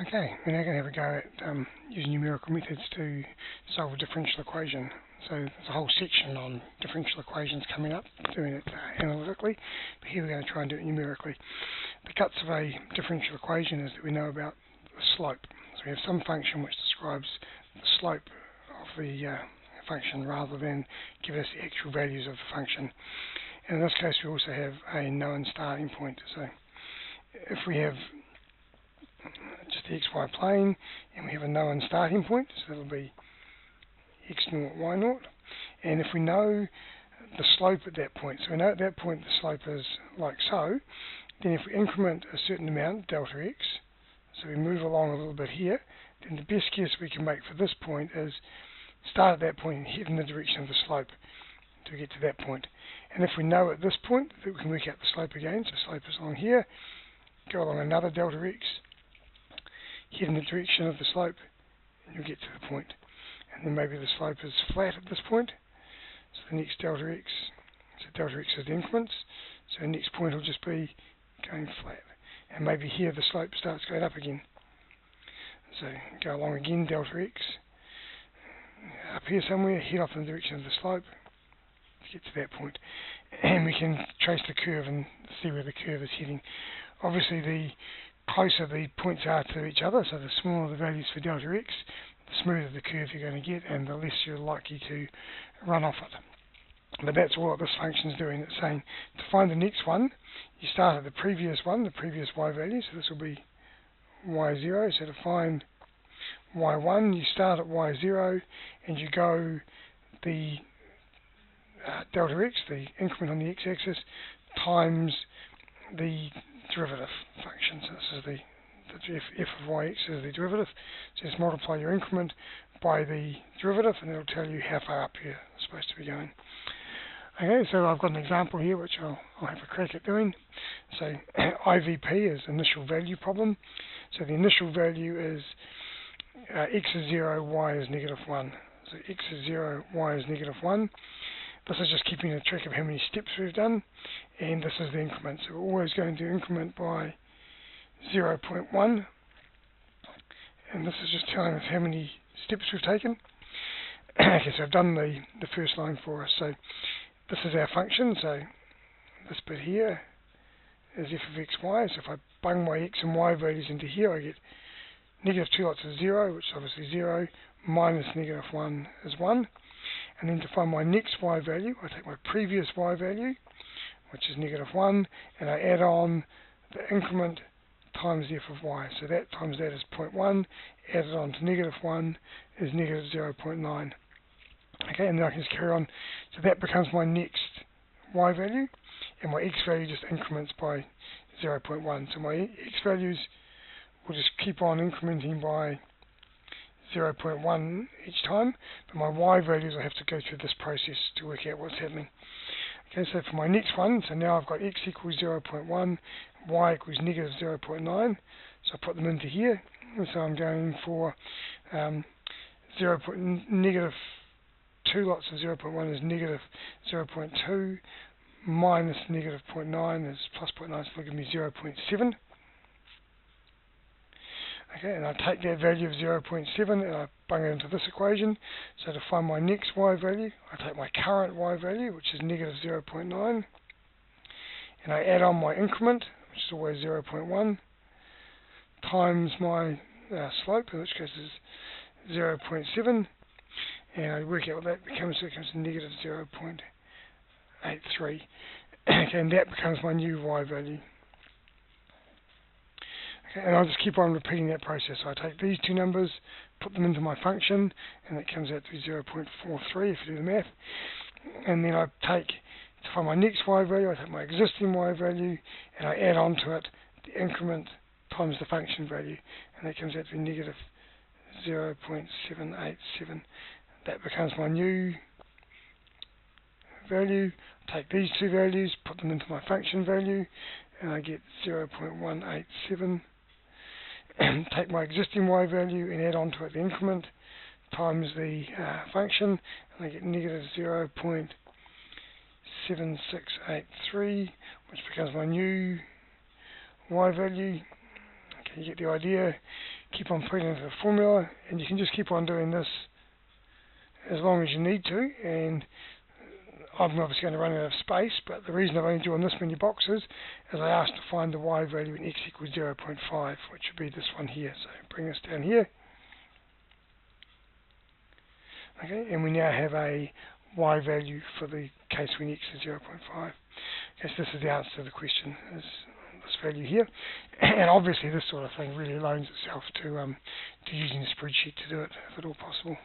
Okay, we're now going to have a go at using numerical methods to solve a differential equation. So there's a whole section on differential equations coming up, doing it analytically, but here we're going to try and do it numerically. The guts of a differential equation is that we know about the slope. So we have some function which describes the slope of the function rather than give us the actual values of the function. And in this case we also have a known starting point. So if we have just the xy plane, and we have a known starting point, so that'll be x0, y0. And if we know the slope at that point, so we know at that point the slope is like so, then if we increment a certain amount, delta x, so we move along a little bit here, then the best guess we can make for this point is start at that point and head in the direction of the slope to get to that point. And if we know at this point that we can work out the slope again, so the slope is along here, go along another delta x, head in the direction of the slope, and you'll get to the point. And then maybe the slope is flat at this point, so the next delta x, so delta x is the increments, so the next point will just be going flat. And maybe here the slope starts going up again. So go along again, delta x, up here somewhere, head off in the direction of the slope to get to that point. And we can trace the curve and see where the curve is heading. Obviously the closer the points are to each other, so the smaller the values for delta x, the smoother the curve you're going to get and the less you're likely to run off it. But that's all that this function is doing. It's saying to find the next one, you start at the previous one, the previous y value, so this will be y0. So to find y1, you start at y0 and you go the delta x, the increment on the x-axis, times the derivative function. So this is the f of yx is the derivative. So just multiply your increment by the derivative and it'll tell you how far up you're supposed to be going. Okay, so I've got an example here which I'll have a crack at doing. So IVP is initial value problem. So the initial value is x is 0, y is -1. So x is 0, y is -1. This is just keeping a track of how many steps we've done, and this is the increment. So we're always going to increment by 0.1, and this is just telling us how many steps we've taken. Okay, so I've done the first line for us. So this is our function, so this bit here is f of xy. So if I bung my x and y values into here, I get -2 lots of 0, which is obviously 0, minus -1 is 1. And then to find my next y value, I take my previous y value, which is -1, and I add on the increment times the f of y. So that times that is 0.1, added on to -1 is -0.9. Okay, and then I can just carry on. So that becomes my next y value, and my x value just increments by 0.1. So my x values will just keep on incrementing by 0.1 each time, but my y values I have to go through this process to work out what's happening. Okay, so for my next one, so now I've got x equals 0.1, y equals -0.9, so I put them into here, and so I'm going for -2 lots of 0.1 is -0.2, minus -0.9 is plus 0.9, so it'll give me 0.7. Okay, and I take that value of 0.7 and I bung it into this equation. So to find my next y value, I take my current y value, which is -0.9, and I add on my increment, which is always 0.1, times my slope, in which case is 0.7, and I work out what that becomes. So it becomes -0.83. Okay, and that becomes my new y value. And I'll just keep on repeating that process. So I take these two numbers, put them into my function, and that comes out to be 0.43 if you do the math. And then I take, to find my next y value, I take my existing y value, and I add on to it the increment times the function value, and that comes out to be -0.787. That becomes my new value. Take these two values, put them into my function value, and I get 0.187. Take my existing y value and add on to it the increment times the function, and I get -0.7683, which becomes my new y value. Okay, you get the idea. Keep on putting into the formula, and you can just keep on doing this as long as you need to. And I'm obviously going to run out of space, but the reason I've only drawn this many boxes is I asked to find the y value in x equals 0.5, which would be this one here. So bring this down here. Okay, and we now have a y value for the case when x is 0.5. Okay, so this is the answer to the question, is this value here. And obviously this sort of thing really loans itself to using a spreadsheet to do it, if at all possible.